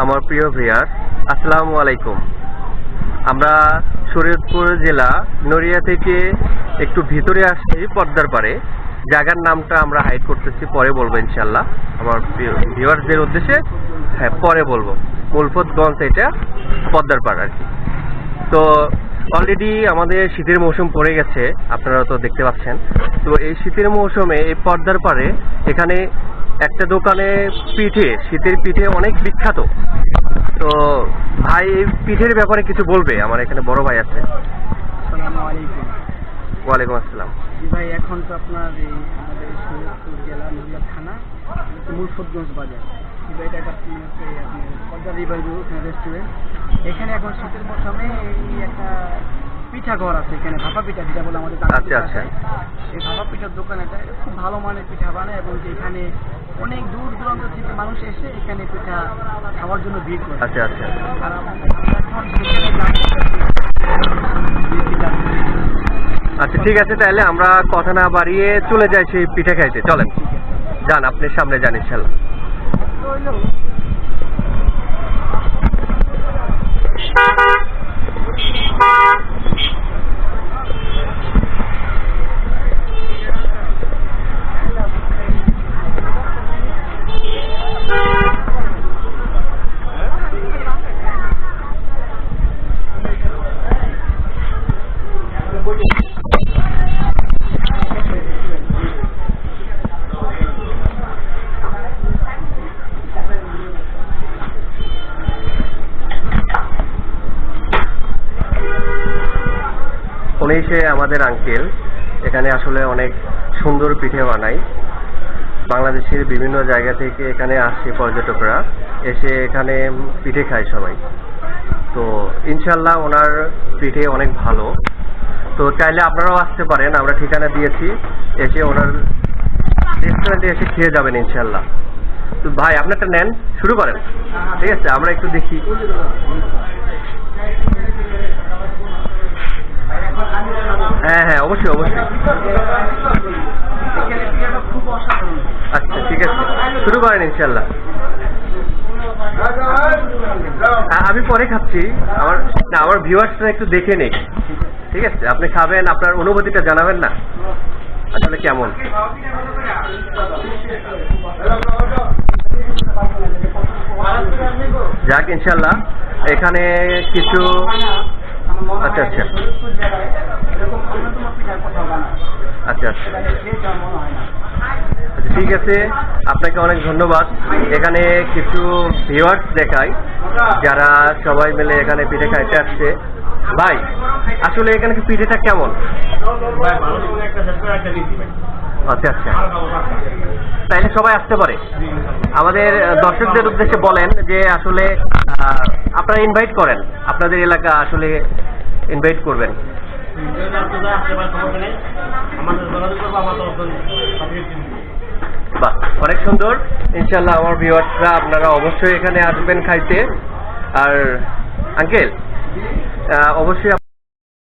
আমার প্রিয় ভিউয়ার, আসসালামু আলাইকুম। আমরা শরীয়তপুর জেলা নড়িয়া থেকে একটু ভিতরে আসছি পদ্মার পাড়ে। জায়গার নামটা আমরা হাইড করতেছি, পরে বলবো ইনশাল্লাহ আমার ভিউয়ারদের উদ্দেশ্যে। হ্যাঁ, পরে বলবো। মুলফতগঞ্জ, এটা পদ্মার পাড় আর কি। তো অলরেডি আমাদের শীতের মৌসুম পড়ে গেছে, আপনারা তো দেখতে পাচ্ছেন। তো এই শীতের মৌসুমে এই পদ্মার পাড়ে এখানে একটা দোকানে পিঠে, শীতের পিঠে অনেক বিখ্যাত। তো ভাই এই পিঠের ব্যাপারে কিছু বলবে, আমার এখানে বড় ভাই আছে। আসসালামু আলাইকুম। ওয়ালাইকুম আসসালাম। জি ভাই, এখন তো আপনার এই আমাদের শরীয়তপুর জেলা নড়িয়া থানা মুলফতগঞ্জ বাজার, এটা একটা পদ্মা রিভার ভিউ রেস্টুরেন্ট। এখানে এখন শীতের মৌসুমে এই একটা পিঠা ঘর আছে, এখানে ভাপা পিঠা যেটা বলে আমাদের। আচ্ছা আচ্ছা। এই ভাপা পিঠার দোকান, এটা খুব ভালো মানের পিঠা বানায় এবং এখানে অনেক দূর দূরান্ত থেকে মানুষ এসে এখানে পিঠা খাওয়ার জন্য ভিড় করে। আচ্ছা আচ্ছা। আর আমরা এখন সেখানে আচ্ছা ঠিক আছে, তাহলে আমরা কথা না বাড়িয়ে চলে যাই সেই পিঠে খাইতে। চলেন, যান, আপনি সামনে যান ইনশাল্লাহ। উনি সে আমাদের আঙ্কেল, এখানে আসলে অনেক সুন্দর পিঠে বানায়। বাংলাদেশের বিভিন্ন জায়গা থেকে এখানে আসে পর্যটকরা, এসে এখানে পিঠে খায় সবাই। তো ইনশাল্লাহ ওনার পিঠে অনেক ভালো। তো চাইলে আপনারাও আসতে পারেন, আমরা ঠিকানা দিয়েছি, এসে ওনার রেস্টুরেন্টে এসে খেয়ে যাবেন ইনশাল্লাহ। তো ভাই আপনারটা নেন, শুরু করেন। ঠিক আছে, আমরা একটু দেখি। হ্যাঁ হ্যাঁ, অবশ্যই অবশ্যই। আচ্ছা ঠিক আছে, শুরু করেন ইনশাল্লাহ। আমি পরে খাচ্ছি, আমার ভিউয়ার্সরা একটু দেখে নেই। ঠিক আছে, আপনি খাবেন, আপনার অনুভূতিটা জানাবেন না আসলে কেমন। যাক ইনশাল্লাহ, এখানে কিছু। আচ্ছা আচ্ছা আচ্ছা আচ্ছা ঠিক আছে, আপনাকে অনেক ধন্যবাদ। এখানে কিছু ভিউয়ার্স দেখাই যারা সবাই মিলে এখানে পিঠে খাইতে আসছে। ভাই আসলে এখানে পিঠেটা কেমন? আচ্ছা আচ্ছা, তাইলে সবাই আসতে পারে। আমাদের দর্শকদের উদ্দেশ্যে বলেন যে আসলে আপনারা ইনভাইট করেন, আপনাদের এলাকা আসলে ইনভাইট করবেন। বাহ, অনেক সুন্দর। ইনশাল্লাহ আমার ভিউয়ার্সরা আপনারা অবশ্যই এখানে আসবেন খাইতে। আর আঙ্কেল অবশ্যই